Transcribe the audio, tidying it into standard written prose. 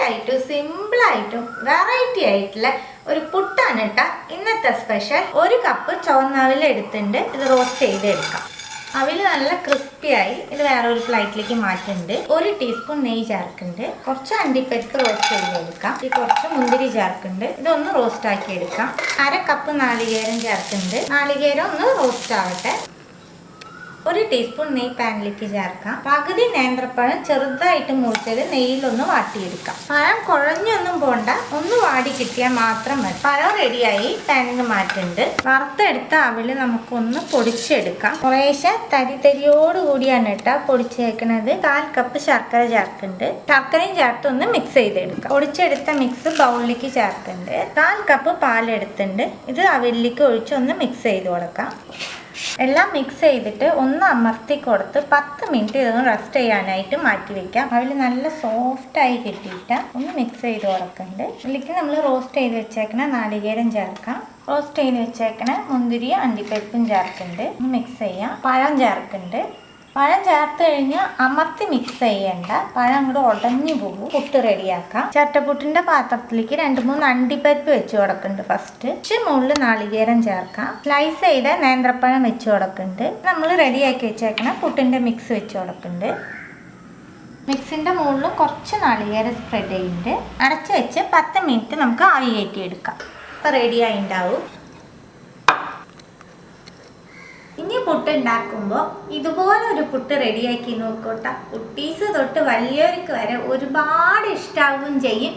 ആയിട്ടും സിമ്പിൾ ആയിട്ടും വെറൈറ്റി ആയിട്ടുള്ള ഒരു പുട്ടാണ് കേട്ടോ ഇന്നത്തെ സ്പെഷ്യൽ. 1 കപ്പ് ചുവന്ന അവിൽ എടുത്തിട്ടുണ്ട്. ഇത് റോസ്റ്റ് ചെയ്തെടുക്കാം. അവിൽ നല്ല ക്രിസ്പിയായി. ഇത് വേറെ ഒരു പ്ലേറ്റിലേക്ക് മാറ്റുന്നുണ്ട്. 1 ടീസ്പൂൺ നെയ്യ് ചേർക്കുന്നുണ്ട്. കുറച്ച് അണ്ടിപ്പരിപ്പ് റോസ്റ്റ് ചെയ്തെടുക്കാം. ഈ കുറച്ച് മുന്തിരി ചേർക്കുന്നുണ്ട്. ഇതൊന്ന് റോസ്റ്റ് ആക്കി എടുക്കാം. 1/2 കപ്പ് നാളികേരം ചേർക്കുന്നുണ്ട്. നാളികേരം ഒന്ന് റോസ്റ്റ് ആവട്ടെ. 1 ടീസ്പൂൺ നെയ്യ് പാനിലേക്ക് ചേർക്കാം. പകുതി നേന്ത്രപ്പഴം ചെറുതായിട്ട് മുറിച്ചത് നെയ്യിലൊന്ന് വാട്ടിയെടുക്കാം. പഴം കുഴഞ്ഞൊന്നും പോണ്ട, ഒന്ന് വാടി കിട്ടിയാൽ മാത്രം മതി. പഴം റെഡിയായി. പാനിന് മാറ്റുന്നുണ്ട്. വറുത്തെടുത്ത അവില് നമുക്കൊന്ന് പൊടിച്ചെടുക്കാം. കുറേശ്ശെ തരിയോടുകൂടിയാണ് കേട്ടോ പൊടിച്ച് വെക്കുന്നത്. 1/4 കപ്പ് ശർക്കര ചേർക്കുന്നുണ്ട്. ശർക്കരയും ചേർത്ത് ഒന്ന് മിക്സ് ചെയ്തെടുക്കാം. പൊടിച്ചെടുത്ത മിക്സ് ബൗളിലേക്ക് ചേർക്കുന്നുണ്ട്. 1/4 കപ്പ് പാലെടുത്തിട്ടുണ്ട്. ഇത് അവിലേക്ക് ഒഴിച്ച് ഒന്ന് മിക്സ് ചെയ്ത് കൊടുക്കാം. എല്ലാം മിക്സ് ചെയ്തിട്ട് ഒന്ന് അമർത്തി കൊടുത്ത് 10 മിനിറ്റ് ഇതൊന്ന് റെസ്റ്റ് ചെയ്യാനായിട്ട് മാറ്റി വെക്കാം. അതിൽ നല്ല സോഫ്റ്റായി കിട്ടിയിട്ട് ഒന്ന് മിക്സ് ചെയ്ത് കൊടുക്കുന്നുണ്ട്. ഇതിലേക്ക് നമ്മൾ റോസ്റ്റ് ചെയ്ത് വെച്ചേക്കണ നാളികേരം ചേർക്കാം. റോസ്റ്റ് ചെയ്ത് വെച്ചേക്കണ മുന്തിരി അണ്ടിപ്പരിപ്പും ചേർക്കുന്നുണ്ട്. ഒന്ന് മിക്സ് ചെയ്യാം. പഴം ചേർക്കുന്നുണ്ട്. പഴം ചേർത്ത് കഴിഞ്ഞാൽ അമർത്തി മിക്സ് ചെയ്യണ്ട, പഴം അങ്ങോട്ട് ഉടഞ്ഞു പോകും. പുട്ട് റെഡിയാക്കാം. ചട്ടപ്പുട്ടിന്റെ പാത്രത്തിലേക്ക് 2-3 അണ്ടിപ്പരിപ്പ് വെച്ച് കൊടുക്കുന്നുണ്ട്. ഫസ്റ്റ് മുകളിൽ നാളികേരം ചേർക്കാം. സ്ലൈസ് ചെയ്ത നേന്ത്രപ്പഴം വെച്ച് കൊടുക്കുന്നുണ്ട്. നമ്മൾ റെഡിയാക്കി വെച്ചേക്കണം പുട്ടിന്റെ മിക്സ് വെച്ച് കൊടുക്കുന്നുണ്ട്. മിക്സിന്റെ മുകളിൽ കുറച്ച് നാളികേരം സ്പ്രെഡ് ചെയ്യുന്നുണ്ട്. അടച്ച് വെച്ച് 10 മിനിറ്റ് നമുക്ക് ആവി കയറ്റി എടുക്കാം. അപ്പോൾ റെഡിയായി ഉണ്ടാവും. ഇനി പുട്ട് ഉണ്ടാക്കുമ്പോൾ ഇതുപോലെ ഒരു പുട്ട് റെഡിയാക്കി നോക്കൂട്ട. കുട്ടീസ് തൊട്ട് വലിയവർക്ക് വരെ ഒരുപാട് ഇഷ്ടാവുകയും ചെയ്യും.